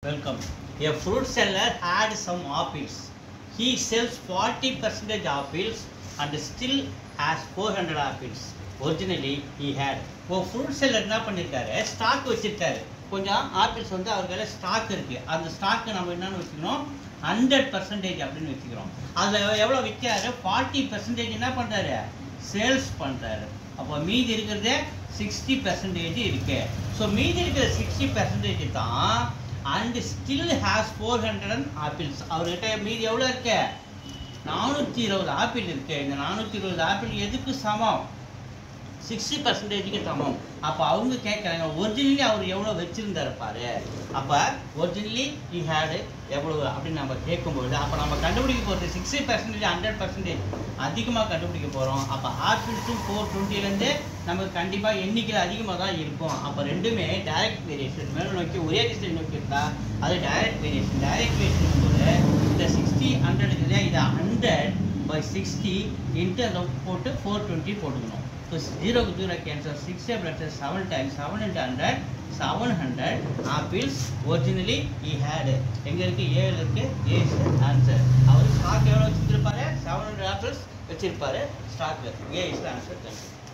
Welcome. A fruit seller had some apples. He sells 40% apples and still has 400 apples. Originally he had. ஒரு fruit seller என்ன பண்ணியிருக்காரு, stock வச்சிருக்காரு. கொஞ்சம் apples வந்து அவர்கிட்ட ஸ்டாக் இருக்கு. அந்த ஸ்டாக்கு நம்ம என்னன்னு வச்சுக்கணும், 100% அப்படின்னு வச்சுக்கிறோம். அதில் எவ்வளோ விற்காரு, 40% என்ன பண்ணுறாரு, சேல்ஸ் பண்ணுறாரு. அப்போ மீதி இருக்கிறது 60% இருக்கு. ஸோ மீதி இருக்கிற 60% தான் அண்ட் ஸ்டில் ஹேஸ் 400 ஆப்பிள்ஸ். அவர்கிட்ட மீதி எவ்வளோ இருக்கு, 420 ஆப்பிள் இருக்கு. இந்த 420 ஆப்பிள் எதுக்கு சமம், 60%க்கு சமம். அப்போ அவங்க கேட்குறாங்க, ஒரிஜினலி அவர் எவ்வளோ வச்சுருந்தாரு பாரு. அப்போ ஒரிஜினலி ஹி ஹேடு எவ்வளோ அப்படின்னு நம்ம கேட்கும்போது, அப்போ நம்ம கண்டுபிடிக்க போகிறது 60%, 100% அதிகமாக கண்டுபிடிக்க போகிறோம். அப்போ ஆப்பிள்ஸும் 420லேருந்து நமக்கு கண்டிப்பாக எண்ணிக்கையில் அதிகமாக தான் இருக்கும். அப்போ ரெண்டுமே டைரக்ட் வேரியேஷன், மேலே நோக்கி ஒரே திசை நோக்கி இருந்தால் அது டைரக்ட் வேரியேஷன். டைரக்ட் வேரியேஷன் போது இந்த 60 100 இல்லையா, இதை 100/60 இன்ட்டு அந்த போட்டு 420 போட்டுக்கணும். So 0 க்கு 0 cancel, 6 7 times 7 into 100, 700 apples originally he had. எங்க இருக்கு, A இருக்கு, A is the answer. அவர் ஸ்டாக் எவ்வளவு வச்சிருப்பாரு, 700 apples வச்சிருப்பாரு stock. A is the answer.